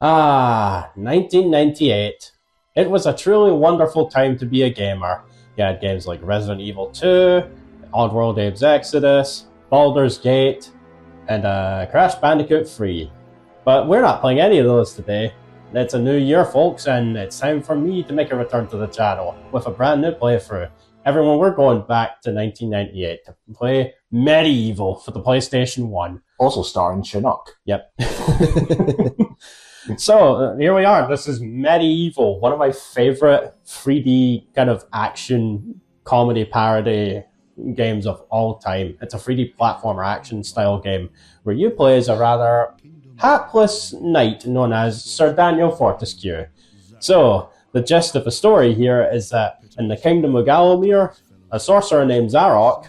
1998. It was a truly wonderful time to be a gamer. You had games like Resident Evil 2, Oddworld Abe's Exodus, Baldur's Gate, and Crash Bandicoot 3. But we're not playing any of those today. It's a new year, folks, and it's time for me to make a return to the channel with a brand new playthrough. Everyone, we're going back to 1998 to play MediEvil for the PlayStation 1. Also starring Chinook. Yep. So, here we are. This is MediEvil, one of my favorite 3D kind of action comedy parody games of all time. It's a 3D platformer action style game where you play as a rather hapless knight known as Sir Daniel Fortesque. So, the gist of the story here is that in the Kingdom of Gallowmare, a sorcerer named Zarok,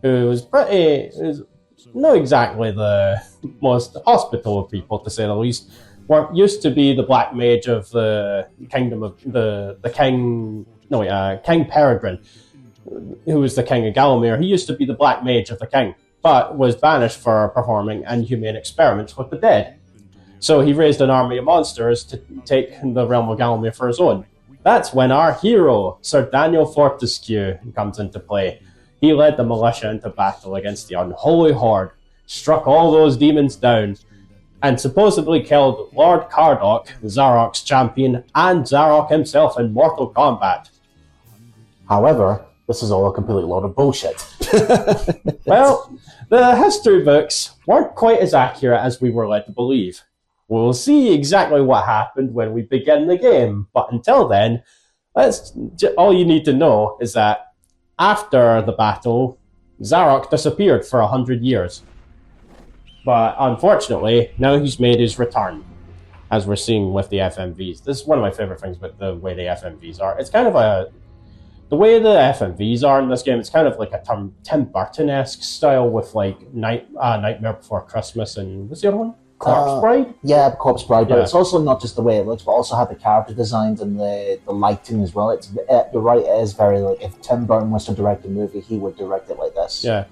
who is not exactly the most hospitable of people, to say the least, used to be the black mage of the kingdom of King Peregrine, who was the king of Gallowmare. He used to be the black mage of the king, but was banished for performing inhumane experiments with the dead. So he raised an army of monsters to take the realm of Gallowmare for his own. That's when our hero, Sir Daniel Fortesque, comes into play. He led the militia into battle against the unholy horde, struck all those demons down, and supposedly killed Lord Cardok, Zarok's champion, and Zarok himself in mortal combat. However, this is all a complete load of bullshit. Well, the history books weren't quite as accurate as we were led to believe. We'll see exactly what happened when we begin the game, but until then, all you need to know is that after the battle, Zarok disappeared for 100 years. But unfortunately, now he's made his return, as we're seeing with the FMVs. This is one of my favorite things with the way the FMVs are. It's kind of the way the FMVs are in this game, it's kind of like a Tim Burton-esque style with like Nightmare Before Christmas and what's the other one? Corpse Bride? Yeah, Corpse Bride, but Yeah. it's also not just the way it looks, but also how the character designs and the lighting as well. You're right, it is very like, if Tim Burton was to direct a movie, he would direct it like this. Yeah.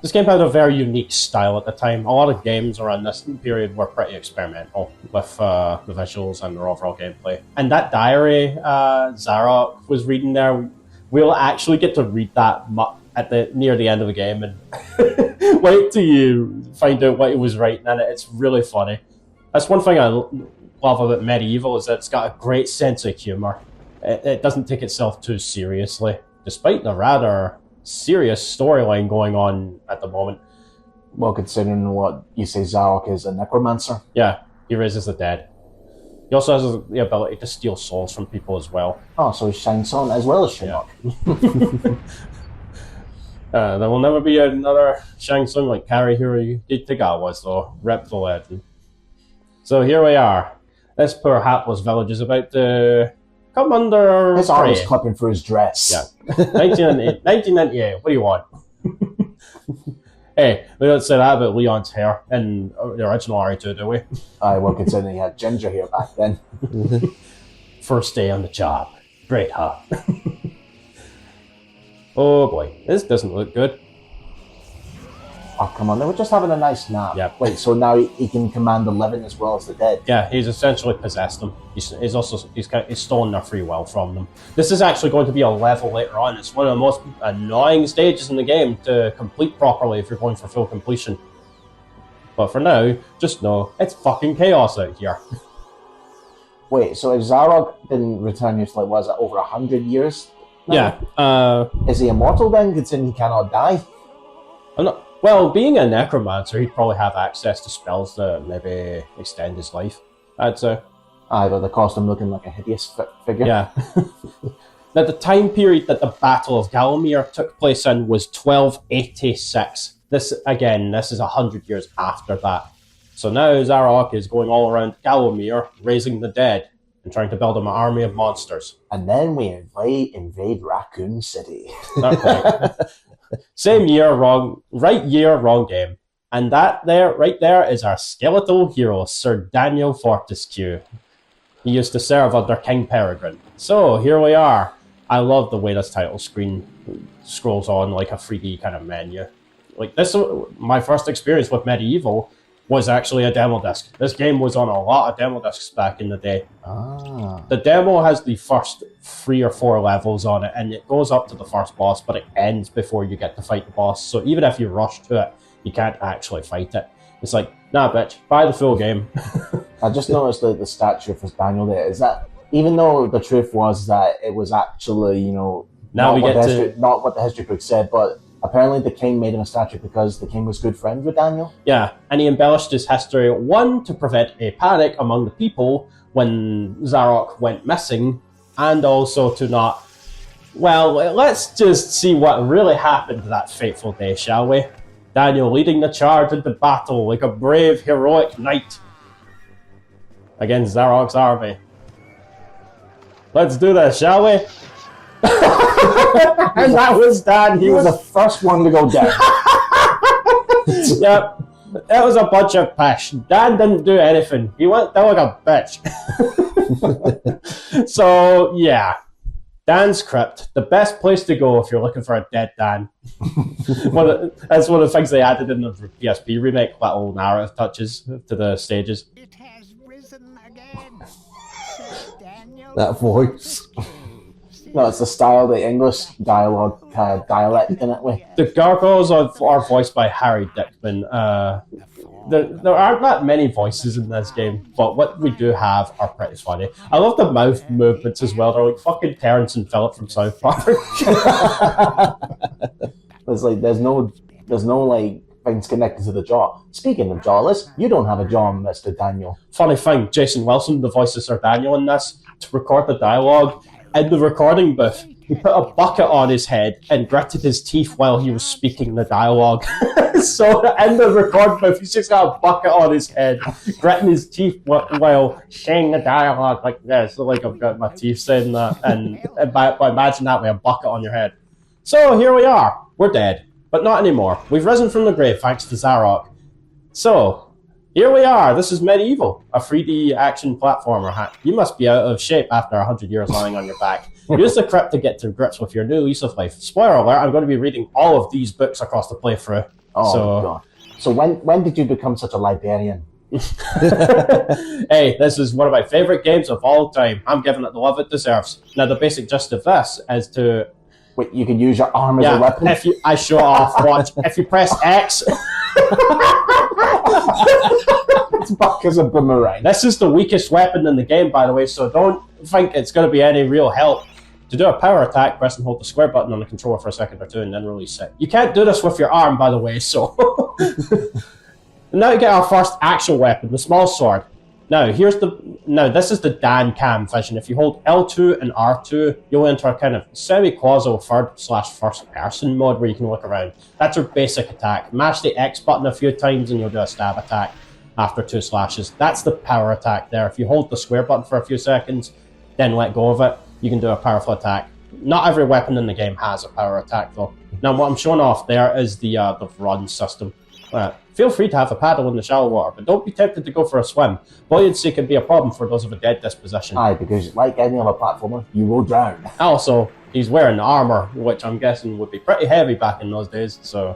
This game had a very unique style at the time. A lot of games around this period were pretty experimental with the visuals and their overall gameplay. And that diary Zarok was reading there, we'll actually get to read that near the end of the game and wait till you find out what he was writing in it. It's really funny. That's one thing I love about MediEvil, is that it's got a great sense of humor. It doesn't take itself too seriously, despite the rather serious storyline going on at the moment. Well, considering what you say, Zarok is a necromancer. Yeah, he raises the dead. He also has the ability to steal souls from people as well. Oh, so he shines on as well as Chinook. There will never be another Shang Tsung like Karihiro Tagawa's, though. Rep the legend. So here we are. This poor hapless village is about to come under His arm is clipping through his dress. Yeah. 1998. What do you want? Hey, we don't say that about Leon's hair in the original RE2, do we? Well, considering he had ginger hair back then. First day on the job. Great, huh? Oh boy, this doesn't look good. Oh, come on, they were just having a nice nap. Yeah. Wait, so now he can command the living as well as the dead? Yeah, he's essentially possessed them. He's stolen their free will from them. This is actually going to be a level later on. It's one of the most annoying stages in the game to complete properly if you're going for full completion. But for now, just know, it's fucking chaos out here. Wait, so if Zarok didn't return you for, like, was it over 100 years? now? Yeah. Is he immortal then, considering he cannot die? Well, being a necromancer, he'd probably have access to spells that maybe extend his life, I'd say. Aye, but the cost him looking like a hideous figure. Yeah. Now, the time period that the Battle of Gallowmare took place in was 1286. This is 100 years after that. So now Zarok is going all around Gallowmare, raising the dead, and trying to build him an army of monsters. And then we invade Raccoon City. Not quite. Same year, right year, wrong game. And right there is our skeletal hero, Sir Daniel Fortesque. He used to serve under King Peregrine. So here we are. I love the way this title screen scrolls on like a 3D kind of menu. Like this, my first experience with MediEvil was actually a demo disc. This game was on a lot of demo discs back in the day. Ah. The demo has the first 3 or 4 levels on it, and it goes up to the first boss, but it ends before you get to fight the boss. So even if you rush to it, you can't actually fight it. It's like, nah, bitch, buy the full game. I just noticed that the statue for Daniel there is that, even though the truth was that it was actually, you know, Now not what the history book said, but apparently the king made him a statue because the king was good friends with Daniel. Yeah, and he embellished his history, one, to prevent a panic among the people when Zarok went missing, and also to not... Well, let's just see what really happened that fateful day, shall we? Daniel leading the charge into battle like a brave, heroic knight against Zarok's army. Let's do this, shall we? And that was Dan. He was the first one to go down. Yep. That was a bunch of pish. Dan didn't do anything. He went down like a bitch. So, yeah. Dan's Crypt. The best place to go if you're looking for a dead Dan. That's one of the things they added in the PSP remake, little narrative touches to the stages. It has risen again. That voice. No, it's the style, the English dialogue dialect in it with. The gargoyles are voiced by Harry Dickman. There aren't that many voices in this game, but what we do have are pretty funny. I love the mouth movements as well. They're like fucking Terrence and Phillip from South Park. There's no like things connected to the jaw. Speaking of jawless, you don't have a jaw, Mr. Daniel. Funny thing, Jason Wilson, the voice of Sir Daniel in this, to record the dialogue, in the recording booth, he put a bucket on his head and gritted his teeth while he was speaking the dialogue. So in the recording booth, he's just got a bucket on his head, gritting his teeth while saying the dialogue like this. So like I've got my teeth saying that, and by imagine that with a bucket on your head. So here we are. We're dead, but not anymore. We've risen from the grave thanks to Zarok. So here we are. This is MediEvil, a 3D action platformer. You must be out of shape after 100 years lying on your back. Use the Crypt to get to grips with your new lease of life. Spoiler alert, I'm going to be reading all of these books across the playthrough. Oh, God. So when did you become such a librarian? Hey, this is one of my favourite games of all time. I'm giving it the love it deserves. Now, the basic gist of this is to... Wait, you can use your arm as a weapon? I show off, watch. If you press X... It's back as a boomerang. This is the weakest weapon in the game, by the way, so don't think it's going to be any real help. To do a power attack, press and hold the square button on the controller for a second or two and then release it. You can't do this with your arm, by the way, so... Now we get our first actual weapon, the small sword. Now, this is the Dan cam vision. If you hold L2 and R2, you'll enter a kind of semi-quasi third/first person mode where you can look around. That's your basic attack. Mash the X button a few times and you'll do a stab attack after 2 slashes. That's the power attack there. If you hold the square button for a few seconds, then let go of it, you can do a powerful attack. Not every weapon in the game has a power attack though. Now what I'm showing off there is the run system. Feel free to have a paddle in the shallow water, but don't be tempted to go for a swim. Buoyancy can be a problem for those of a dead disposition. Aye, because like any other platformer, you will drown. Also, he's wearing armor, which I'm guessing would be pretty heavy back in those days, so...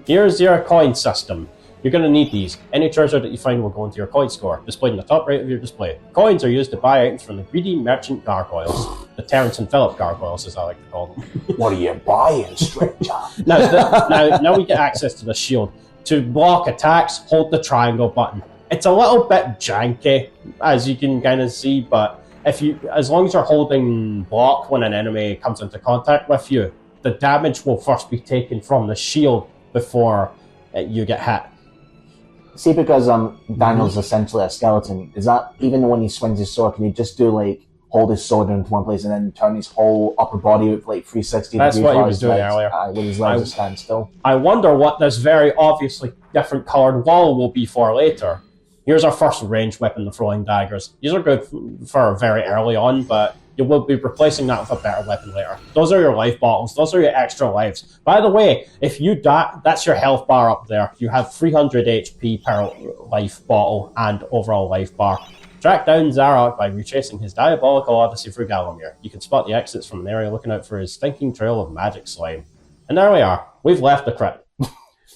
Here's your coin system. You're going to need these. Any treasure that you find will go into your coin score, displayed in the top right of your display. Coins are used to buy items from the greedy merchant gargoyles. The Terrence and Phillip gargoyles, as I like to call them. What are you buying, stranger? Now we get access to the shield. To block attacks, hold the triangle button. It's a little bit janky, as you can kind of see, but as long as you're holding block when an enemy comes into contact with you, the damage will first be taken from the shield before you get hit. See, because Daniel's essentially a skeleton, is that even when he swings his sword, can he just do like hold his sword into one place and then turn his whole upper body with like 360 That's degrees? What he was doing earlier. With his legs stand still. I wonder what this very obviously different coloured wall will be for later. Here's our first ranged weapon, the throwing daggers. These are good for very early on, but you will be replacing that with a better weapon later. Those are your life bottles. Those are your extra lives. By the way, if you die, that's your health bar up there. You have 300 HP per life bottle and overall life bar. Track down Zarok by retracing his diabolical odyssey through Gallowmare. You can spot the exits from an area looking out for his stinking trail of magic slime. And there we are. We've left the crypt.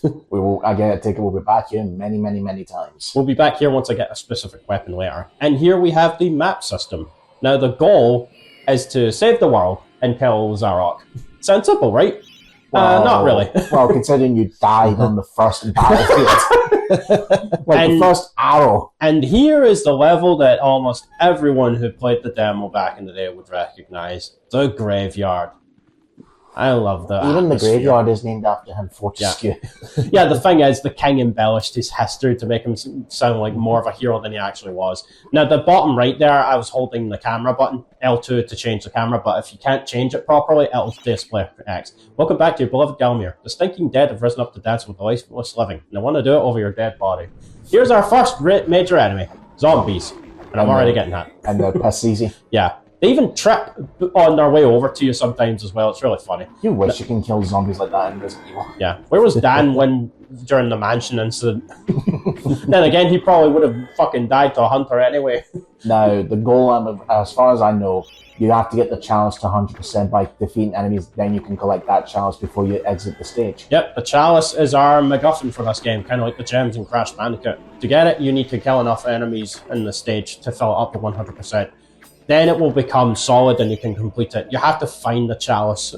We will. I take it. We'll be back here many, many, many times. We'll be back here once I get a specific weapon later. And here we have the map system. Now the goal is to save the world and kill Zarok. Sounds simple, right? Well, not really. Well, considering you died on the first battlefield. The first arrow. And here is the level that almost everyone who played the demo back in the day would recognize. The graveyard. I love that. Even the graveyard is named after him, Fortesque. Yeah, the thing is, the king embellished his history to make him sound like more of a hero than he actually was. Now, the bottom right there, I was holding the camera button, L2 to change the camera, but if you can't change it properly, it'll display X. Welcome back to your beloved Gallowmare. The stinking dead have risen up to dance with the lifeless living, and they want to do it over your dead body. Here's our first major enemy, zombies. And I'm already getting that. And they're piss easy. Yeah. They even trip on their way over to you sometimes as well. It's really funny. You wish you can kill zombies like that in Resident Evil. Yeah. Where was Dan during the mansion incident? Then again, he probably would have fucking died to a hunter anyway. Now, the goal, as far as I know, you have to get the chalice to 100% by defeating enemies. Then you can collect that chalice before you exit the stage. Yep, the chalice is our MacGuffin for this game, kind of like the gems in Crash Bandicoot. To get it, you need to kill enough enemies in the stage to fill it up to 100%. Then it will become solid and you can complete it. You have to find the chalice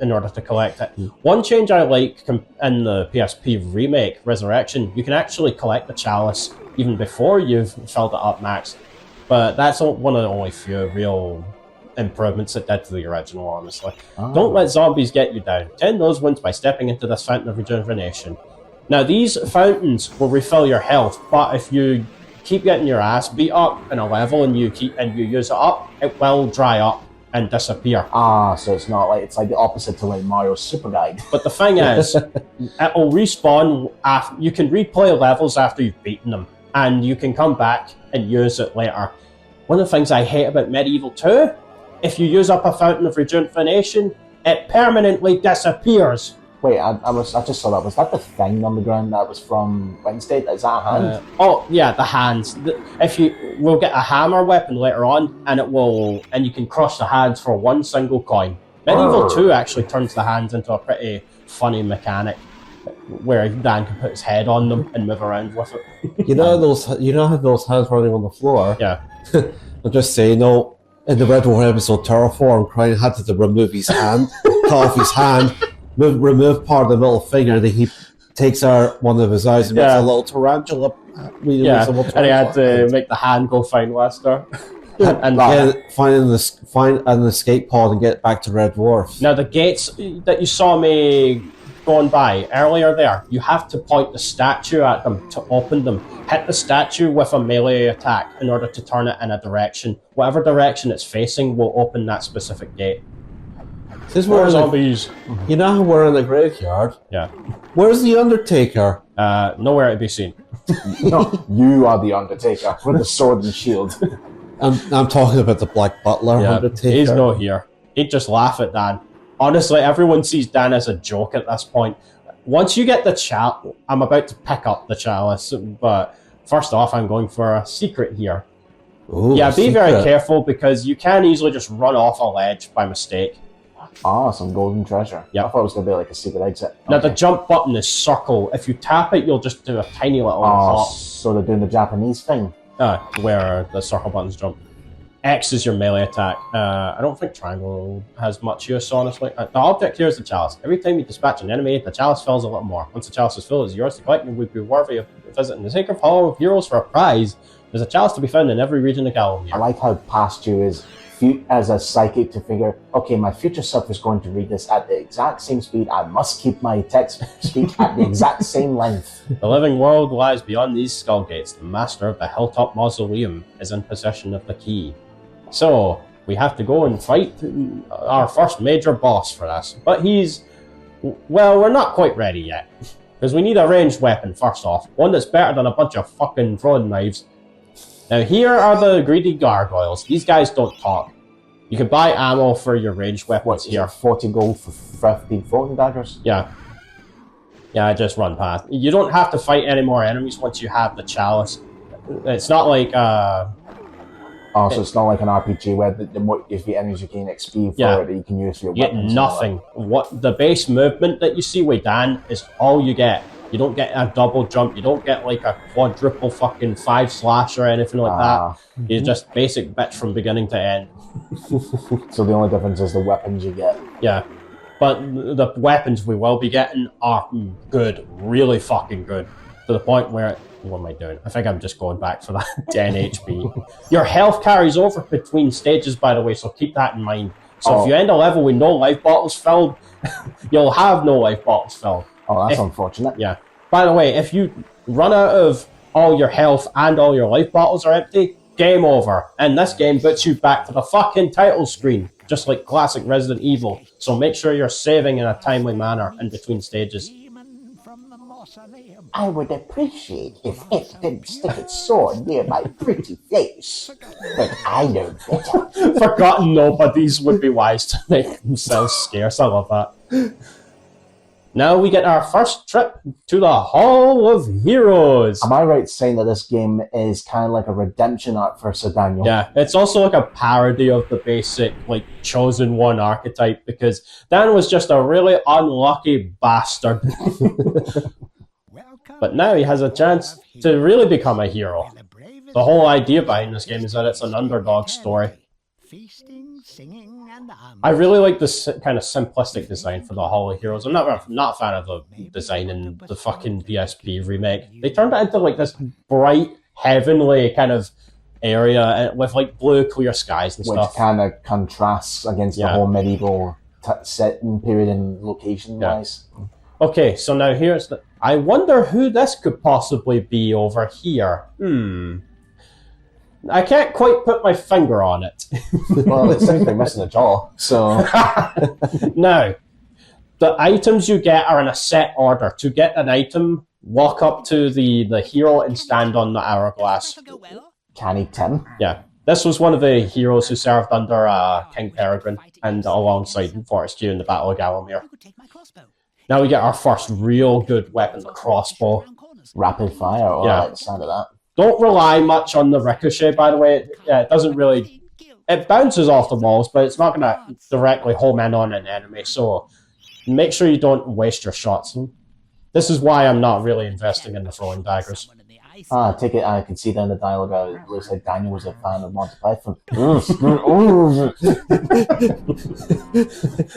in order to collect it. One change I like in the PSP remake, Resurrection, you can actually collect the chalice even before you've filled it up max. But that's one of the only few real improvements it did to the original, honestly. Oh. Don't let zombies get you down. 10 those wins by stepping into this fountain of rejuvenation. Now, these fountains will refill your health, but if you keep getting your ass beat up in a level and you use it up, it will dry up and disappear. So it's like the opposite to like Mario's Super Guide. But the thing is, it'll respawn you can replay levels after you've beaten them, and you can come back and use it later. One of the things I hate about MediEvil 2, if you use up a fountain of rejuvenation, it permanently disappears. Wait, I just saw that. Was that the thing on the ground that was from Wednesday? Is that a hand? Oh yeah, the hands. We'll get a hammer weapon later on, and you can crush the hands for one single coin. MediEvil 2 actually turns the hands into a pretty funny mechanic, where Dan can put his head on them and move around with it. You know how those hands running on the floor? Yeah. I'll just say, in the Red War episode Terraform, Crane had to remove his hand, cut off his hand, remove part of the middle finger, and then he takes out one of his eyes and makes a little tarantula. And he had to make the hand go find Lester. find an escape pod and get back to Red Dwarf. Now the gates that you saw me going by earlier there, you have to point the statue at them to open them. Hit the statue with a melee attack in order to turn it in a direction. Whatever direction it's facing will open that specific gate. This is zombies. You know how we're in the graveyard? Yeah. Where's the Undertaker? Nowhere to be seen. No, you are the Undertaker with the sword and shield. I'm talking about the Black Butler Undertaker. He's not here. He'd just laugh at Dan. Honestly, everyone sees Dan as a joke at this point. Once you get the chalice, I'm about to pick up the chalice, but first off, I'm going for a secret here. Ooh, be very careful because you can easily just run off a ledge by mistake. Some golden treasure. Yep. I thought it was going to be like a secret exit. Now the jump button is circle. If you tap it, you'll just do a tiny little hop. So they're doing the Japanese thing. Where the circle buttons jump. X is your melee attack. I don't think triangle has much use, honestly. The object here is the chalice. Every time you dispatch an enemy, the chalice fills a little more. Once the chalice is full, it's yours to collect and would be worthy of visiting the Sacred Hollow of Heroes for a prize. There's a chalice to be found in every region of Gallowmare. I like how past you is as a psychic to figure, okay, my future self is going to read this at the exact same speed. I must keep my text speak at the exact same length. The living world lies beyond these skull gates. The master of the Hilltop Mausoleum is in possession of the key. So, we have to go and fight our first major boss for this. But we're not quite ready yet. Because we need a ranged weapon, first off. One that's better than a bunch of fucking throwing knives. Now, here are the greedy gargoyles. These guys don't talk. You can buy ammo for your ranged weapons here. 40 gold for 15 throwing daggers? Yeah. Yeah, I just run past. You don't have to fight any more enemies once you have the chalice. It's not like... so it's not like an RPG where the more if the enemies you gain XP for you can use for your weapons. You get nothing. What the base movement that you see with Dan is all you get. You don't get a double jump. You don't get like a quadruple fucking 5 slash or anything like that. You just basic bits from beginning to end. So the only difference is the weapons you get. Yeah. But the weapons we will be getting are good, really fucking good. To the point where, what am I doing? I think I'm just going back for that 10 HP. Your health carries over between stages, by the way, so keep that in mind. So if you end a level with no life bottles filled, you'll have no life bottles filled. Oh, that's unfortunate. Yeah. By the way, if you run out of all your health and all your life bottles are empty, game over. And this game puts you back to the fucking title screen, just like classic Resident Evil. So make sure you're saving in a timely manner in between stages. I would appreciate if it didn't stick its sword near my pretty face, but I know better. Forgotten nobodies would be wise to make themselves scarce. I love that. Now we get our first trip to the Hall of Heroes. Am I right saying that this game is kind of like a redemption arc for Sir Daniel? Yeah, it's also like a parody of the basic, like, Chosen One archetype, because Dan was just a really unlucky bastard. But now he has a chance to really become a hero. The whole idea behind this game is that it's an underdog story. I really like this kind of simplistic design for the Hall of Heroes. I'm not a fan of the design in the fucking PSP remake. They turned it into like this bright, heavenly kind of area with like blue, clear skies and stuff. Which kind of contrasts against the whole medieval setting period and location-wise. Yeah. Okay, so now here's the... I wonder who this could possibly be over here. I can't quite put my finger on it. Well, it seems to be missing a jaw, so... Now, the items you get are in a set order. To get an item, walk up to the hero and stand on the hourglass. Canny Tim? Yeah. This was one of the heroes who served under King Peregrine and alongside Fortesque in the Battle of Gallowmare. Now we get our first real good weapon, the crossbow. Rapid fire, I like the sound of that. Don't rely much on the ricochet, by the way. It doesn't really... It bounces off the walls, but it's not going to directly home in on an enemy, so make sure you don't waste your shots. This is why I'm not really investing in the throwing daggers. I take it, I can see that in the dialogue. It looks like Daniel was a fan of Monty Python.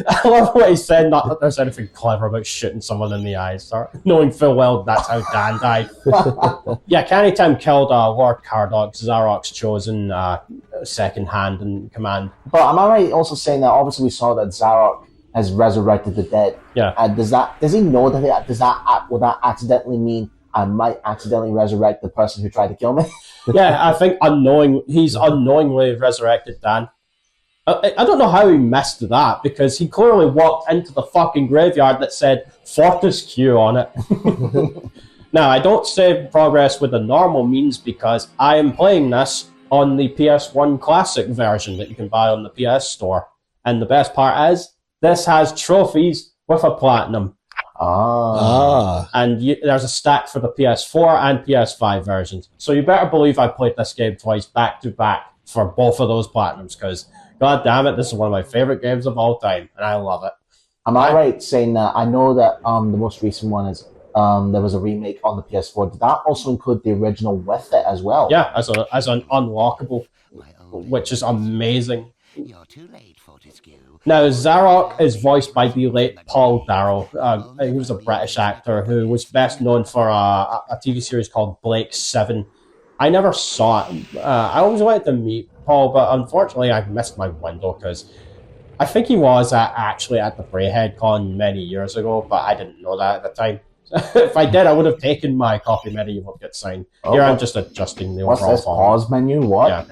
I love what he said, not that there's anything clever about shooting someone in the eyes, knowing full well that's how Dan died. Yeah, Canny Tim killed Lord Cardok, Zarok's chosen second hand in command. But am I right also saying that obviously we saw that Zarok has resurrected the dead? Yeah. Does he know that will that accidentally mean I might accidentally resurrect the person who tried to kill me? Yeah, I think he's unknowingly resurrected Dan. I don't know how he missed that, because he clearly walked into the fucking graveyard that said Fortesque on it. Now, I don't save progress with the normal means because I am playing this on the PS1 Classic version that you can buy on the PS Store. And the best part is, this has trophies with a platinum. And there's a stack for the PS4 and PS5 versions. So you better believe I played this game twice back to back for both of those platinums, because god damn it, this is one of my favorite games of all time, and I love it. Am I right saying that I know that the most recent one is there was a remake on the PS4? Did that also include the original with it as well? Yeah, as an unlockable, which is amazing. You're too late, Fortesque. Now, Zarok is voiced by the late Paul Darrow. He was a British actor who was best known for a TV series called Blake 7. I never saw it. I always wanted to meet Paul, but unfortunately I missed my window because I think he was actually at the Brayhead Con many years ago, but I didn't know that at the time. If I did, I would have taken my copy of MediEvil to get signed. Here I'm just adjusting the overall What's this, pause menu? What?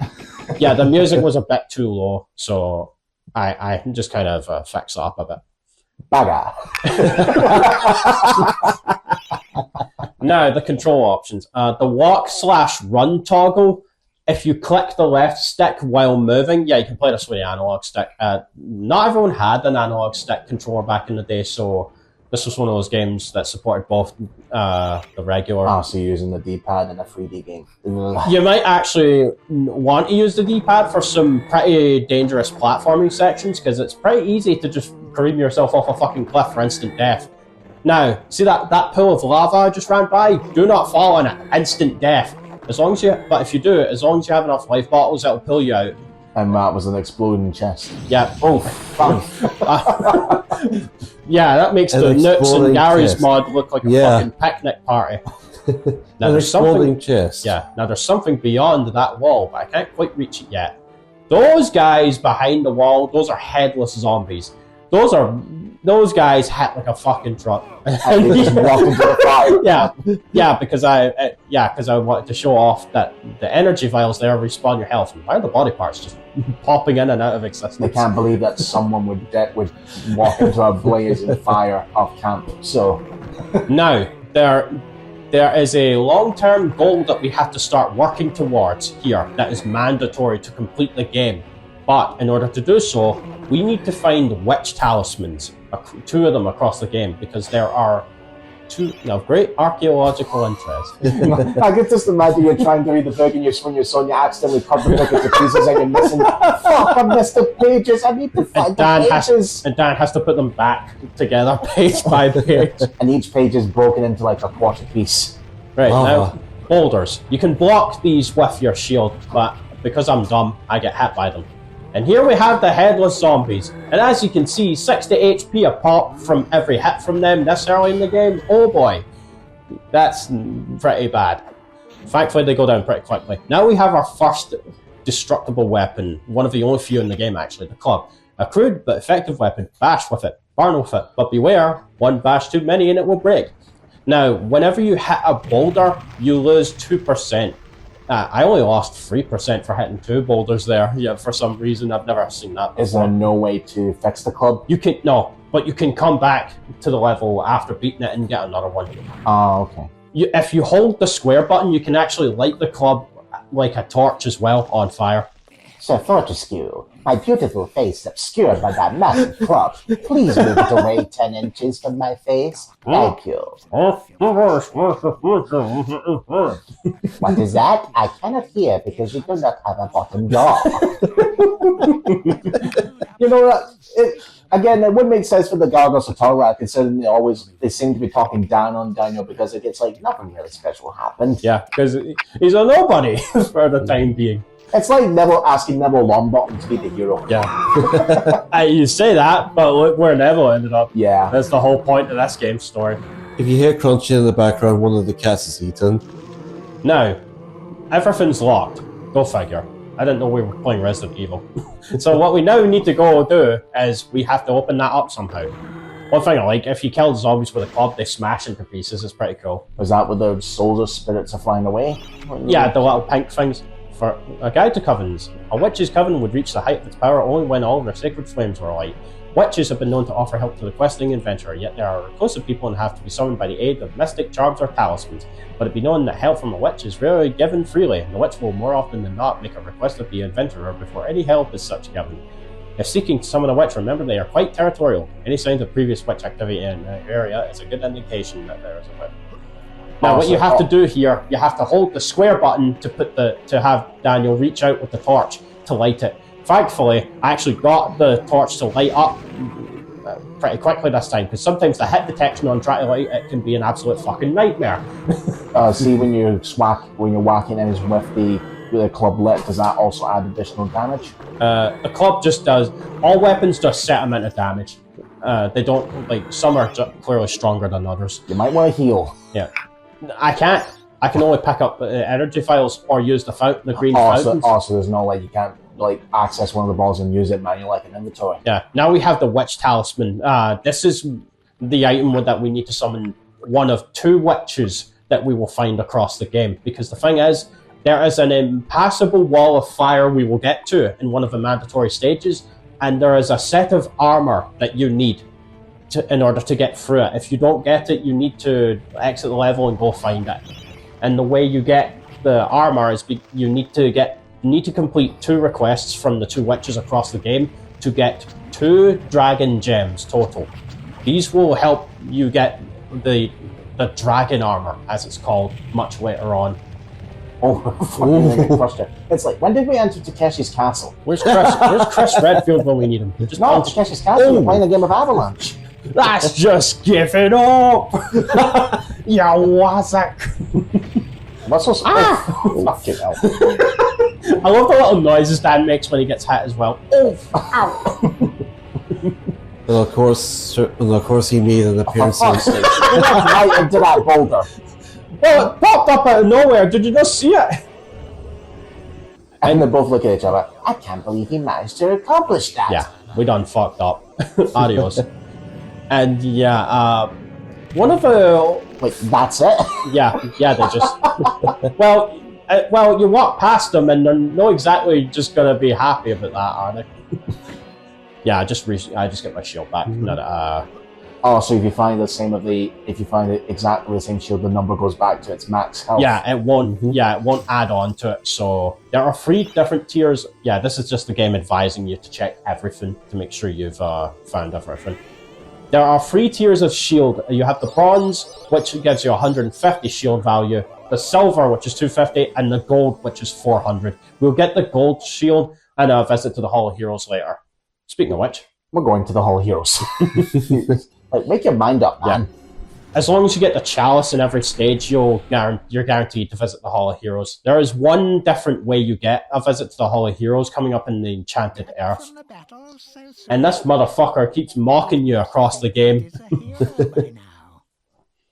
Yeah, the music was a bit too low, so I just kind of fix it up a bit. Bagger. Now, the control options. The walk/run toggle, if you click the left stick while moving, you can play this with the analog stick. Not everyone had an analog stick controller back in the day, so this was one of those games that supported both the regular... so you're using the D-pad in a 3D game. You might actually want to use the D-pad for some pretty dangerous platforming sections, because it's pretty easy to just cream yourself off a fucking cliff for instant death. Now, see that pool of lava I just ran by? Do not fall in it. Instant death. But if you do it, as long as you have enough life bottles, it'll pull you out. And that was an exploding chest. Yeah. Oh, fuck. Yeah, that makes the Nuts and Gary's mod look like a fucking picnic party. Now there's something. Chest. Yeah. Now there's something beyond that wall, but I can't quite reach it yet. Those guys behind the wall, those are headless zombies. Those guys hit like a fucking truck. And they just walked into the fire. Yeah, because I wanted to show off that the energy vials there respawn your health. And why are the body parts just popping in and out of existence? They can't believe that someone would walk into a blazing fire off camp. So now there is a long-term goal that we have to start working towards here that is mandatory to complete the game. But in order to do so, we need to find witch talismans, 2 of them across the game, because there are 2 of great archaeological interest. I can just imagine you're trying to read the book and when you're so you accidentally cut the book into pieces and you're missing. Fuck! I missed the pages. I need to find the pages. And Dan has to put them back together, page by page. And each page is broken into like a quarter piece. Right now, boulders. You can block these with your shield, but because I'm dumb, I get hit by them. And here we have the headless zombies. And as you can see, 60 HP a pop from every hit from them this early in the game. Oh boy, that's pretty bad. Thankfully, they go down pretty quickly. Now we have our first destructible weapon, one of the only few in the game actually, the club. A crude but effective weapon. Bash with it, burn with it. But beware, one bash too many and it will break. Now, whenever you hit a boulder, you lose 2%. I only lost 3% for hitting 2 boulders there. Yeah, for some reason I've never seen that before. Is there no way to fix the club? But you can come back to the level after beating it and get another one. Oh, okay. If you hold the square button, you can actually light the club like a torch as well on fire. Sir Fortesque, my beautiful face obscured by that massive club. Please move it away 10 inches from my face. Thank you. What is that? I cannot hear because you do not have a bottom jaw. You know what? Again, it would make sense for the Gargoyles to talk about it, considering they seem to be talking down on Daniel because it gets like nothing really special happened. Yeah, because he's a nobody for the time being. It's like Neville asking Neville Longbottom to be the hero. Yeah. You say that, but look where Neville ended up. Yeah. That's the whole point of this game's story. If you hear crunching in the background, one of the cats is eaten. Now, everything's locked. Go figure. I didn't know we were playing Resident Evil. So what we now need to go do is we have to open that up somehow. One thing I like, if you kill the zombies with a club, they smash into pieces. It's pretty cool. Was that where the souls or spirits are flying away? Yeah, the little pink things. For a guide to covens. A witch's coven would reach the height of its power only when all of their sacred flames were alight. Witches have been known to offer help to the questing adventurer, yet they are reclusive people and have to be summoned by the aid of mystic charms or talismans. But it be known that help from a witch is rarely given freely, and the witch will more often than not make a request of the adventurer before any help is such given. If seeking to summon a witch, remember they are quite territorial. Any signs of previous witch activity in an area is a good indication that there is a witch. Now, what you have to do here, you have to hold the square button to have Daniel reach out with the torch to light it. Thankfully, I actually got the torch to light up pretty quickly this time, because sometimes the hit detection on trying to light it can be an absolute fucking nightmare. See, when you're whacking enemies with the club lit, does that also add additional damage? The club just does. All weapons do a set amount of damage. They don't, like, some are clearly stronger than others. You might want to heal. Yeah. I can't. I can only pick up energy files or use the green fountains. Also, there's no way you can't access one of the balls and use it manually like an inventory. Yeah. Now we have the witch talisman. This is the item that we need to summon one of 2 witches that we will find across the game. Because the thing is, there is an impassable wall of fire we will get to in one of the mandatory stages, and there is a set of armor that you need in order to get through it. If you don't get it, you need to exit the level and go find it. And the way you get the armor is you need to complete 2 requests from the 2 witches across the game to get 2 dragon gems total. These will help you get the dragon armor, as it's called, much later on. It's like, when did we enter Takeshi's castle? Where's Chris Redfield when we need him? Takeshi's castle. We're playing a game of Avalanche. That's just giving up! Ya wazak! What's so fucking hell. I love the little noises Dan makes when he gets hit as well. Oh, ow! And of course, he made an appearance. Right into that boulder. Well, it popped up out of nowhere. Did you just see it? And they both look at each other. I can't believe he managed to accomplish that. Yeah, we done fucked up. Adios. And yeah, one of the... Wait, that's it? Yeah, they just... well, you walk past them and they're not exactly just gonna be happy about that, are they? Yeah, I just get my shield back. Oh, so if you find exactly the same shield, the number goes back to its max health. Yeah, it won't. Yeah, it won't add on to it. So there are 3 different tiers. Yeah, this is just the game advising you to check everything to make sure you've found everything. There are 3 tiers of shield. You have the bronze, which gives you 150 shield value, the silver, which is 250, and the gold, which is 400. We'll get the gold shield and a visit to the Hall of Heroes later. Speaking of which, we're going to the Hall of Heroes. Like, make your mind up, man. Yeah. As long as you get the chalice in every stage, you're guaranteed to visit the Hall of Heroes. There is one different way you get a visit to the Hall of Heroes coming up in the Enchanted Earth. And this motherfucker keeps mocking you across the game.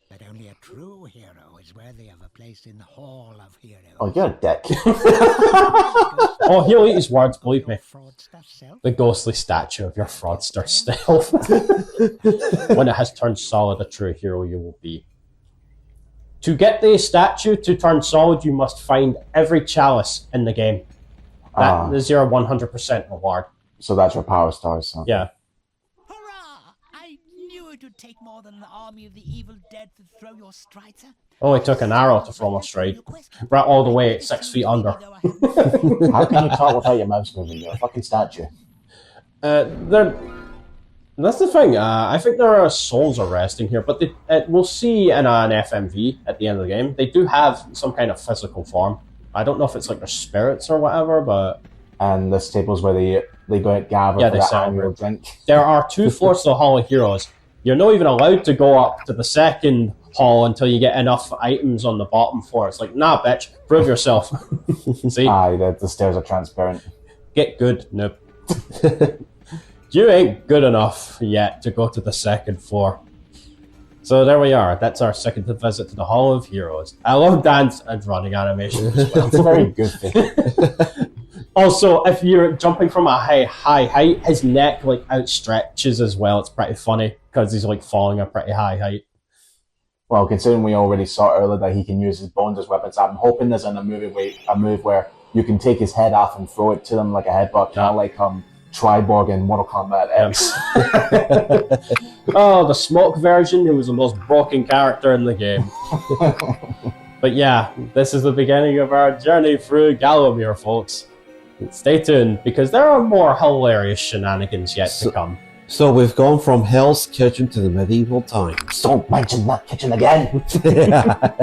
But only a true hero is worthy of a place in the Hall of Heroes. Oh, you're a dick. Oh, he'll eat his words, believe me. The ghostly statue of your fraudster self. When it has turned solid, a true hero you will be. To get the statue to turn solid, you must find every chalice in the game. That is your 100% reward. So that's your power stars, huh? Yeah. Hurrah! I knew it would take more than an army of the evil dead to throw your strider. Only took an arrow to throw my stride. Right all the way at 6 feet under. How can you talk without your mouse moving? You're a fucking statue. That's the thing. I think there are souls are resting here, but we'll see in an FMV at the end of the game. They do have some kind of physical form. I don't know if it's like their spirits or whatever, but... And this table's where they go and gather for that annual drink. There are 2 floors to the Hall of Heroes. You're not even allowed to go up to the second hall until you get enough items on the bottom floor. It's like, nah, bitch, prove yourself. See? Aye, the stairs are transparent. Get good, nope. You ain't good enough yet to go to the second floor. So there we are. That's our second visit to the Hall of Heroes. I love dance and running animation as well. It's a very good thing. Also, if you're jumping from a high height, his neck like outstretches as well. It's pretty funny because he's like falling a pretty high height. Well, considering we already saw earlier that he can use his bones as weapons, I'm hoping there's a move where you can take his head off and throw it to them like a headbutt, kind of like Triborg in Mortal Kombat X. Oh, the smoke version, who was the most broken character in the game. But yeah, this is the beginning of our journey through Gallowmare, folks. Stay tuned, because there are more hilarious shenanigans yet to come. So we've gone from Hell's Kitchen to the medieval times. Don't mention that kitchen again! Yeah.